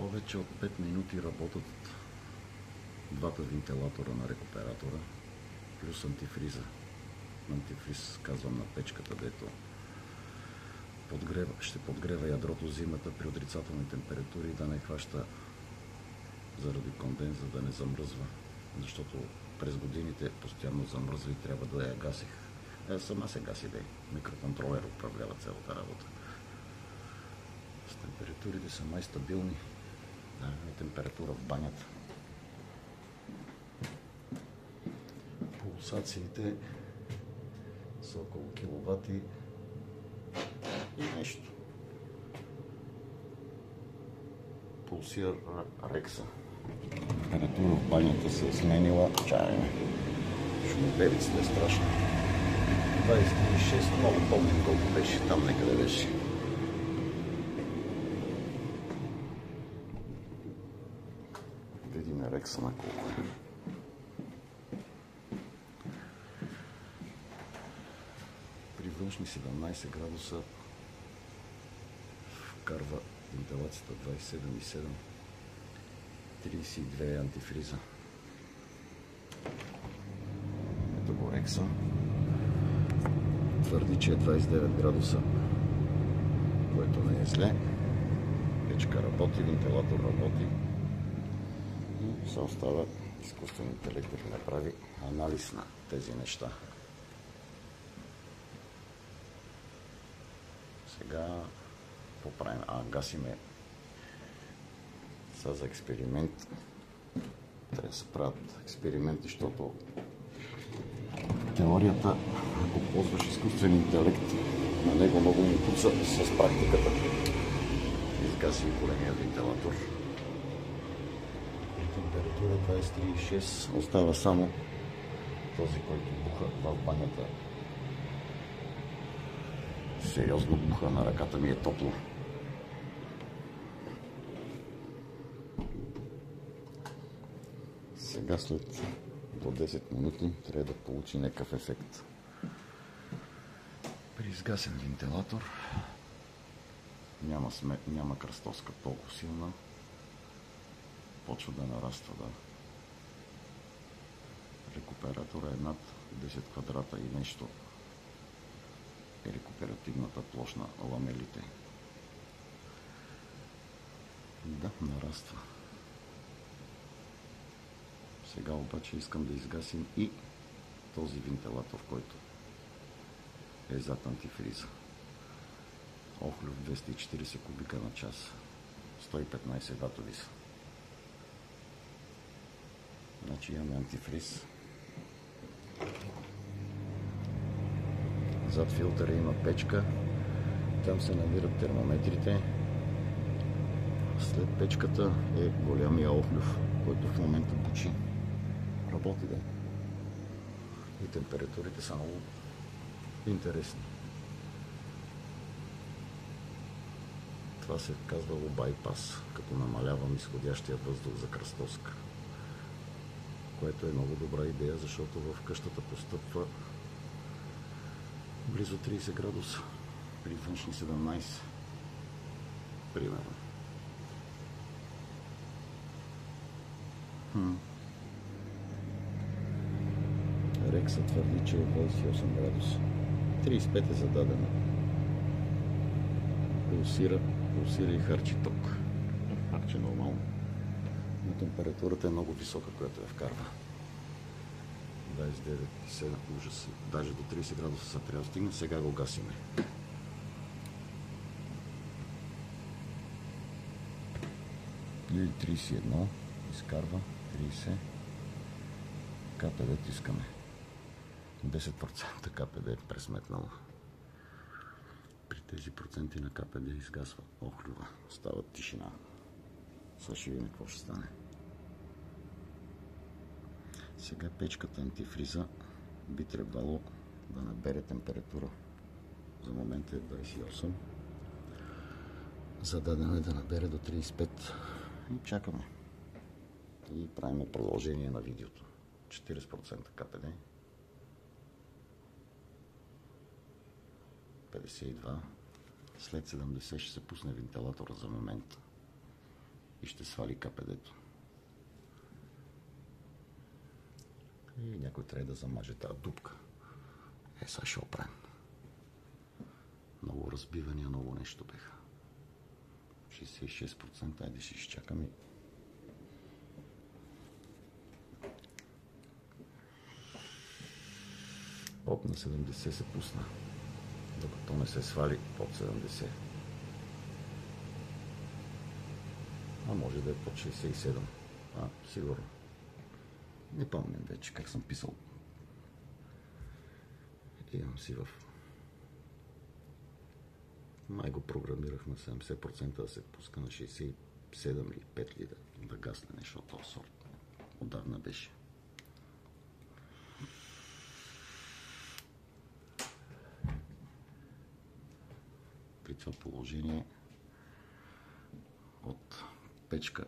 Повече от 5 минути работят двата вентилатора на рекуператора, плюс антифриза. Антифриз казвам на печката, дето ще подгрева ядрото зимата при отрицателни температури, да не хваща заради конденза, да не замръзва. Защото през годините постоянно замръзва и трябва да я гасих. Сама се гаси, микроконтролер управлява цялата работа. С температурите са май стабилни. Температура в банята. Пулсациите са около киловати и нещо. Пулсира рекса. Температура в банята се е сменила. Чакаме. Шумопевицата е страшна. 26, много помним колко беше. Там некъде беше. Видим рекса на колко е. При външни 17 градуса вкарва вентилацията 27,7, 32 е антифриза. Ето го рекса. Твърди, че е 29 градуса, което не е зле. Печка работи, вентилатор работи. И се остава изкуствен интелект да ви направи анализ на тези неща. Сега поправим. Гасиме за експеримент. Трябва да се правят експерименти, защото теорията, ако ползваш изкуствен интелект, на него много му пуца с практиката. Изгаси големия вентилатор. Температура 23,6. Остава само този, който буха в банята. Сериозно буха, на ръката ми е топло. Сега след до 10 минути трябва да получи някакъв ефект. При изгасен вентилатор няма кръстоска толкова силна. Почва да нараства, да. Рекуператора е над 10 квадрата и нещо е рекуперативната площ на ламелите. Да, нараства. Сега обаче искам да изгасим и този вентилатор, който е зад антифриза. Охлюв 240 кубика на час. 115 ватови са. Значи имаме антифриз. Зад филтъра има печка. Там се намират термометрите. След печката е голямия охлюв, който в момента бучи. Работи, да. И температурите са много интересни. Това се казвало байпас, като намалявам изходящия въздух за кръстоска. Което е много добра идея, защото в къщата постъпва близо 30 градуса при външни 17. Примерно. Рекса твърди, че е 28 градуса. 35 е зададено. Пулсира и харчи ток. Харчи нормално. Но температурата е много висока, която я вкарва. 29,7, ужас. Даже до 30 градуса са трябва да стигне. Сега го гасиме. Или 31. Изкарва. 30. КПД тискаме. 10% КПД е пресметнало. При тези проценти на КПД изгасва охлюва. Става тишина. Сега ще видим какво ще стане. Сега печката антифриза би трябвало да набере температура. За момента е 28. Зададено е да набере до 35. И чакаме. И правим продължение на видеото. 40% КПД. 52. След 70 ще се пусне вентилатора за момент. И и ще свали КПД-то. И някой трябва да замаже тази дупка. Сега ще оправим. Много разбивания, много нещо беха. 66%, айде ще изчакам и... Оп, на 70 се пусна. Докато не се свали под 70. А може да е под 67. Сигурно. Не помня вече как съм писал. Имам си в... Май го програмирах на 70% да се пуска на 67 или 5 ли да гасне нещо от този сорт. Отдавна беше. При това положение от печка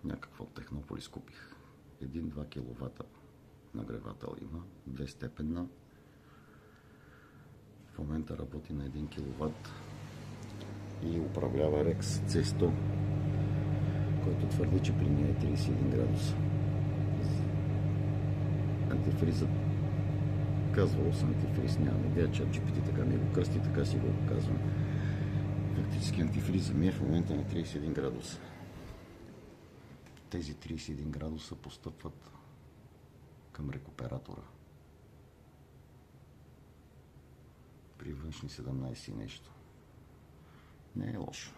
някаква от Технополис купих. 1-2 кВт нагревател има, 2 степенна. В момента работи на 1 кВт и управлява Rex C100, който твърди, че при нея е 31 градуса. Антифризът, казвало с антифриз, нямам идея, че GPT така ми го кръсти, така си го казвам. Фактически антифризът ми е в момента на 31 градуса. Тези 31 градуса постъпват към рекуператора. При външни 17 и нещо. Не е лошо.